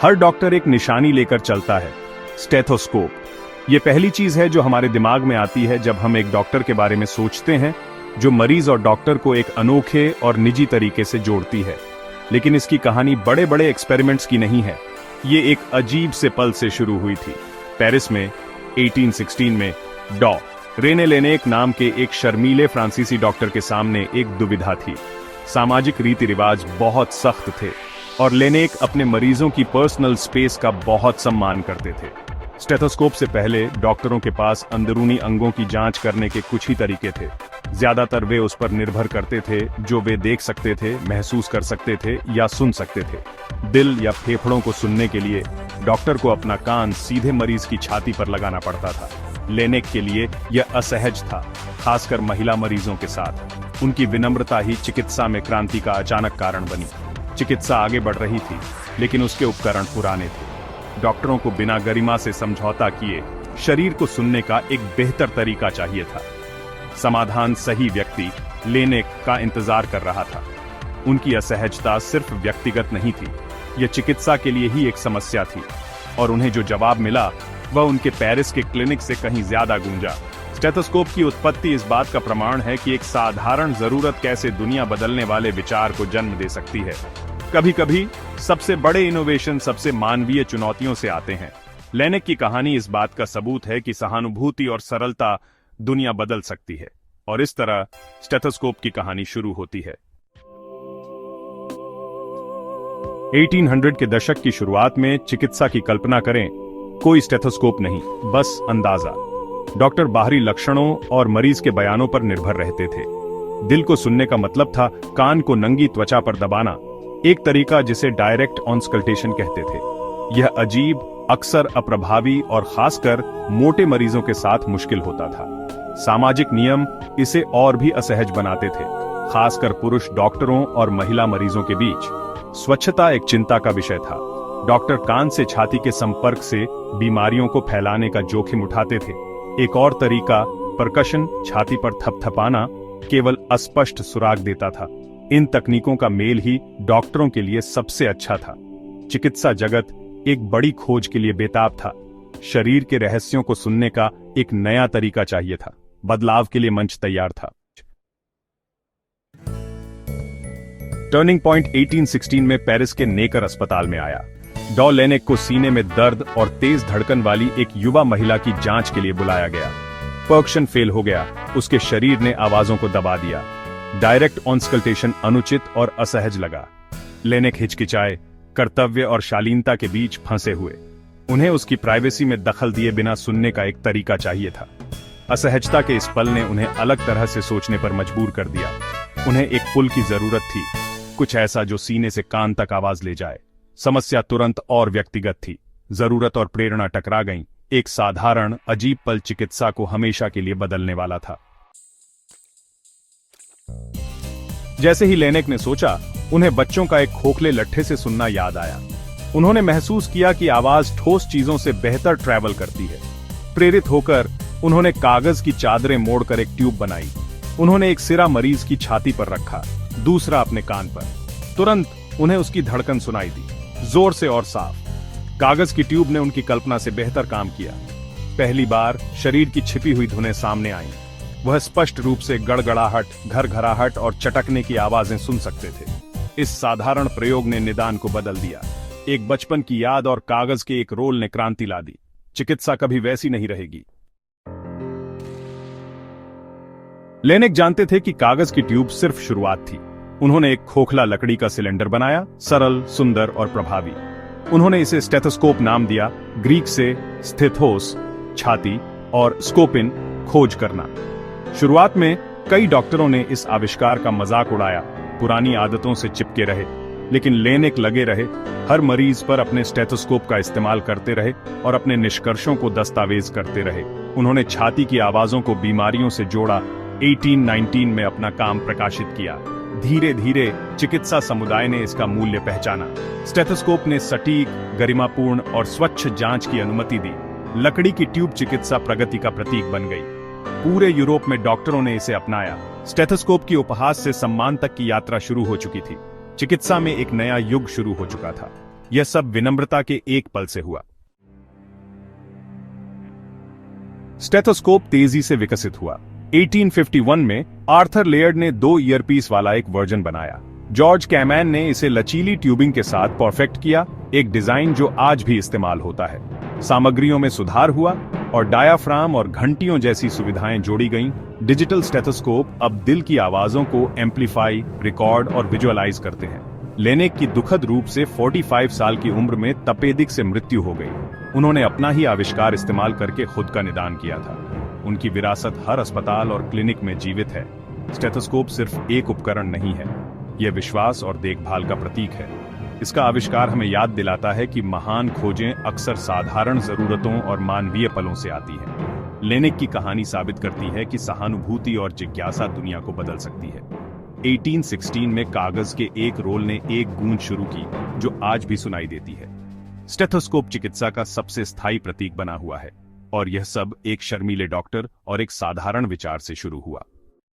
हर doctor एक निशानी लेकर चलता है, स्टेथोस्कोप। ये पहली चीज है जो हमारे दिमाग में आती है जब हम एक डॉक्टर के बारे में सोचते हैं, जो मरीज और डॉक्टर को एक अनोखे और निजी तरीके से जोड़ती है। लेकिन इसकी कहानी बड़े बड़े एक्सपेरिमेंट्स की नहीं है। ये एक अजीब से पल से शुरू हुई थी। पेरिस में 1816 में डॉ रेने लेनेक नाम के एक शर्मीले फ्रांसीसी डॉक्टर के सामने एक दुविधा थी। सामाजिक रीति रिवाज बहुत सख्त थे और लेनेक अपने मरीजों की पर्सनल स्पेस का बहुत सम्मान करते थे। स्टेथोस्कोप से पहले डॉक्टरों के पास अंदरूनी अंगों की जांच करने के कुछ ही तरीके थे। ज्यादातर वे उस पर निर्भर करते थे जो वे देख सकते थे, महसूस कर सकते थे या सुन सकते थे। दिल या फेफड़ों को सुनने के लिए डॉक्टर को अपना कान सीधे मरीज की छाती पर लगाना पड़ता था। लेनेक के लिए यह असहज था, खासकर महिला मरीजों के साथ। उनकी विनम्रता ही चिकित्सा में क्रांति का अचानक कारण बनी। चिकित्सा आगे बढ़ रही थी, लेकिन उसके उपकरण पुराने थे। डॉक्टरों को बिना गरिमा से समझौता किए शरीर को सुनने का एक बेहतर तरीका चाहिए था। समाधान सही व्यक्ति लेनेक का इंतजार कर रहा था। उनकी असहजता सिर्फ व्यक्तिगत नहीं थी, यह चिकित्सा के लिए ही एक समस्या थी, और उन्हें जो जवाब मिला वह उनके पेरिस के क्लिनिक से कहीं ज्यादा गूंजा। स्टेथोस्कोप की उत्पत्ति इस बात का प्रमाण है कि एक साधारण जरूरत कैसे दुनिया बदलने वाले विचार को जन्म दे सकती है। कभी कभी सबसे बड़े इनोवेशन सबसे मानवीय चुनौतियों से आते हैं। लेनेक की कहानी इस बात का सबूत है कि सहानुभूति और सरलता दुनिया बदल सकती है, और इस तरह स्टेथोस्कोप की कहानी शुरू होती है। 1800 के दशक की शुरुआत में चिकित्सा की कल्पना करें, कोई स्टेथोस्कोप नहीं, बस अंदाजा। डॉक्टर बाहरी लक्षणों और मरीज के बयानों पर निर्भर रहते थे। दिल को सुनने का मतलब था कान को नंगी त्वचा पर दबाना, एक तरीका जिसे डायरेक्ट ऑन्स्कल्टेशन कहते थे। यह अजीब, अक्सर अप्रभावी और खासकर मोटे मरीजों के साथ मुश्किल होता था। सामाजिक नियम इसे और भी असहज बनाते थे, खासकर पुरुष डॉक्टरों और महिला मरीजों के बीच। स्वच्छता एक चिंता का विषय था। डॉक्टर कान से छाती के संपर्क से बीमारियों को फैलाने का जोखिम उठाते थे। एक और तरीका, परकशन, छाती पर थपथपाना, केवल अस्पष्ट सुराग देता था। इन तकनीकों का मेल ही डॉक्टरों के लिए सबसे अच्छा था। चिकित्सा जगत एक बड़ी खोज के लिए बेताब था। शरीर के रहस्यों को सुनने का एक नया तरीका चाहिए था। बदलाव के लिए मंच तैयार था। टर्निंग पॉइंट 1816 में पेरिस के नेकर अस्पताल में आया। डॉ लेनेक को सीने में दर्द और तेज धड़कन वाली एक युवा महिला की जांच के लिए बुलाया गया। पर्क्शन फेल हो गया, उसके शरीर ने आवाजों को दबा दिया। डायरेक्ट ऑन्स्कल्टेशन अनुचित और असहज लगा। लेनेक हिचकिचाए, कर्तव्य और शालीनता के बीच फंसे हुए। उन्हें उसकी प्राइवेसी में दखल दिए बिना सुनने का एक तरीका चाहिए था। असहजता के इस पल ने उन्हें अलग तरह से सोचने पर मजबूर कर दिया। उन्हें एक पुल की जरूरत थी, कुछ ऐसा जो सीने से कान तक आवाज ले जाए। समस्या तुरंत और व्यक्तिगत थी। जरूरत और प्रेरणा टकरा गईं। एक साधारण, अजीब पल चिकित्सा को हमेशा के लिए बदलने वाला था। जैसे ही लेनेक ने सोचा, उन्हें बच्चों का एक खोखले लट्ठे से सुनना याद आया। उन्होंने महसूस किया कि आवाज ठोस चीजों से बेहतर ट्रैवल करती है। प्रेरित होकर उन्होंने कागज की चादरें मोड़कर एक ट्यूब बनाई। उन्होंने एक सिरा मरीज की छाती पर रखा, दूसरा अपने कान पर। तुरंत उन्हें उसकी धड़कन सुनाई दी, जोर से और साफ। कागज की ट्यूब ने उनकी कल्पना से बेहतर काम किया। पहली बार शरीर की छिपी हुई धुनें सामने आईं। वह स्पष्ट रूप से गड़गड़ाहट, घरघराहट और चटकने की आवाजें सुन सकते थे। इस साधारण प्रयोग ने निदान को बदल दिया। एक बचपन की याद और कागज के एक रोल ने क्रांति ला दी। चिकित्सा कभी वैसी नहीं रहेगी। लेनेक जानते थे कि कागज की ट्यूब सिर्फ शुरुआत थी। उन्होंने एक खोखला लकड़ी का सिलेंडर बनाया, सरल, सुंदर और प्रभावी। उन्होंने इसे स्टेथोस्कोप नाम दिया, ग्रीक से स्टेथोस छाती और स्कोपिन खोज करना। शुरुआत में कई डॉक्टरों ने इस आविष्कार का मजाक उड़ाया, पुरानी आदतों से चिपके रहे। लेकिन लेनेक लगे रहे, हर मरीज पर अपने स्टेथोस्कोप का इस्तेमाल करते रहे और अपने निष्कर्षों को दस्तावेज करते रहे। उन्होंने छाती की आवाजों को बीमारियों से जोड़ा। 1819 में अपना काम प्रकाशित किया। धीरे धीरे चिकित्सा समुदाय ने इसका मूल्य पहचाना। स्टेथोस्कोप ने सटीक, गरिमापूर्ण और स्वच्छ जांच की अनुमति दी। लकड़ी की ट्यूब चिकित्सा प्रगति का प्रतीक बन गई। पूरे यूरोप में डॉक्टरों ने इसे अपनाया। स्टेथोस्कोप की उपहास से सम्मान तक की यात्रा शुरू हो चुकी थी। चिकित्सा में एक नया युग शुरू हो चुका था। यह सब विनम्रता के एक पल से हुआ। स्टेथोस्कोप तेजी से विकसित हुआ। 1851 में आर्थर लेयर्ड ने 2 ईयरपीस वाला एक वर्जन बनाया। जॉर्ज कैमैन ने इसे लचीली ट्यूबिंग के साथ परफेक्ट किया, एक डिजाइन जो आज भी इस्तेमाल होता है। सामग्रियों में सुधार हुआ और डायाफ्राम और घंटियों जैसी सुविधाएं जोड़ी गईं। डिजिटल स्टेथोस्कोप अब दिल की आवाजों को एम्पलीफाई, रिकॉर्ड और विजुअलाइज करते हैं। लेनेक की दुखद रूप से 45 साल की उम्र में तपेदिक से मृत्यु हो गई। उन्होंने अपना ही आविष्कार इस्तेमाल करके खुद का निदान किया था। उनकी विरासत हर अस्पताल और क्लिनिक में जीवित है। स्टेथोस्कोप सिर्फ एक उपकरण नहीं है, यह विश्वास और देखभाल का प्रतीक है। इसका आविष्कार हमें याद दिलाता है कि महान खोजें अक्सर साधारण जरूरतों और मानवीय पलों से आती हैं। लेनेक की कहानी साबित करती है कि सहानुभूति और जिज्ञासा दुनिया को बदल सकती है। 1816 में कागज के एक रोल ने एक गूंज शुरू की जो आज भी सुनाई देती है। स्टेथोस्कोप चिकित्सा का सबसे स्थायी प्रतीक बना हुआ है, और यह सब एक शर्मीले डॉक्टर और एक साधारण विचार से शुरू हुआ।